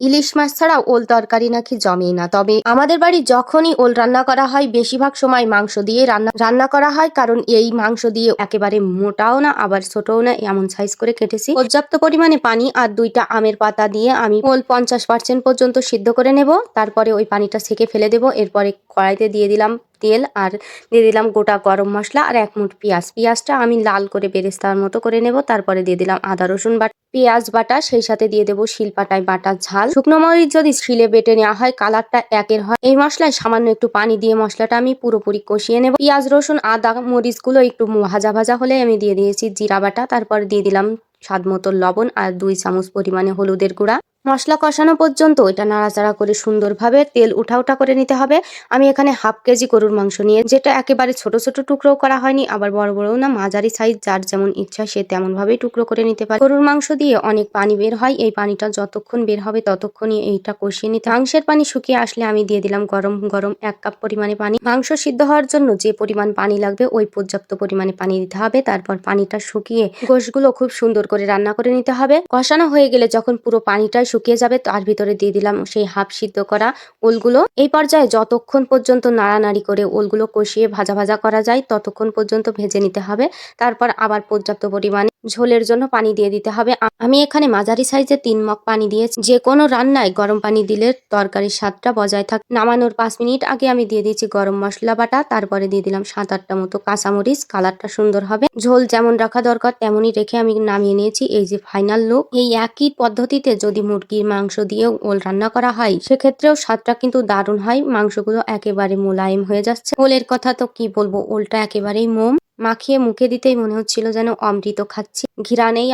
ইলিশ মাছ ছাড়া ওল তরকারি নাকি জমেই না। তবে আমাদের বাড়ি যখনই ওল রান্না করা হয় বেশিরভাগ সময় মাংস দিয়ে রান্না করা হয়, কারণ এই মাংস দিয়ে একেবারে মোটাও না আবার ছোটও না, এমন সাইজ করে কেটেছি। পর্যাপ্ত পরিমাণে পানি আর 2টা আমের পাতা দিয়ে আমি ওল 50% পর্যন্ত সিদ্ধ করে নেব। তারপরে ওই পানিটা ছেঁকে ফেলে দেব। এরপরে কড়াইতে দিয়ে দিলাম তেল আর দিয়ে দিলাম গোটা গরম মশলা আর 1 মুঠ পেঁয়াজ। পেঁয়াজটা আমি লাল করে বেরেস্তার মতো করে নেব। তারপরে দিয়ে দিলাম আদা রসুন বাটা, পেঁয়াজ বাটা, সেই সাথে দিয়ে দেবো শিলপাটায় বাটা ঝাল। শুকনো মরিচ যদি শিলে বেটে নেওয়া হয় কালারটা একের হয়। এই মশলায় সামান্য একটু পানি দিয়ে মশলাটা আমি পুরোপুরি কষিয়ে নেব। পেঁয়াজ রসুন আদা মরিচগুলো একটু ভাজা ভাজা হলে আমি দিয়ে দিয়েছি জিরা বাটা। তারপর দিয়ে দিলাম স্বাদ মতো লবণ আর 2 চামচ পরিমাণে হলুদের গুঁড়া। মশলা কষানো পর্যন্ত এটা নাড়াচাড়া করে সুন্দরভাবে তেল উঠা করে নিতে হবে। আমি এখানে হাফ কেজি গরুর মাংস নিয়ে, যেটা একেবারে ছোট ছোট টুকরো করা হয়নি আবার বড় বড়ও না, মাঝারি সাইজ, যার যেমন ইচ্ছা সে তেমন ভাবেই টুকরো করে নিতে পারে। গরুর মাংস দিয়ে অনেক পানি বের হয়, এই পানিটা যতক্ষণ বের হবে ততক্ষণই এইটা কষিয়ে নিতে। মাংসের পানি শুকিয়ে আসলে আমি দিয়ে দিলাম গরম গরম 1 কাপ পরিমাণে পানি। মাংস সিদ্ধ হওয়ার জন্য যে পরিমাণ পানি লাগবে ওই পর্যাপ্ত পরিমাণে পানি দিতে হবে। তারপর পানিটা শুকিয়ে গোশগুলো খুব সুন্দর করে রান্না করে নিতে হবে। কষানো হয়ে গেলে যখন পুরো পানিটাই শুকিয়ে যাবে তার ভিতরে দিয়ে দিলাম সেই হাফ সিদ্ধ করা ওলগুলো। এই পর্যায়ে যতক্ষণ পর্যন্ত নাড়ানাড়ি করে ওলগুলো কষিয়ে ভাজা ভাজা করা যায় ততক্ষণ পর্যন্ত ভেজে নিতে হবে। তারপর আবার পর্যাপ্ত পরিমাণে ঝোলের জন্য পানি দিয়ে দিতে হবে। আমি এখানে মাঝারি সাইজে 3 মগ পানি দিয়েছি। যে কোনো রান্নায় গরম পানি দিলে তরকারির স্বাদটা বজায় থাকে। নামানোর 5 মিনিট আগে আমি দিয়ে দিয়েছি গরম মশলা বাটা, তারপরে দিয়ে দিলাম 7-8টা মতো কাঁচামরিচ, কালারটা সুন্দর হবে। ঝোল যেমন রাখা দরকার তেমনই রেখে আমি নামিয়ে নিয়েছি। এই যে ফাইনাল লুক। এই একই পদ্ধতিতে যদি মুরগির মাংস দিয়ে ওল রান্না করা হয় সেক্ষেত্রেও স্বাদটা কিন্তু দারুণ হয়। মাংসগুলো একেবারে মোলায়েম হয়ে যাচ্ছে। ওলের কথা তো কি বলবো, ওলটা একেবারেই মোম। মাখিয়ে মুখে দিতেই মনে হচ্ছিল যেন অমৃত খাচ্ছি। ঘ্রাণেই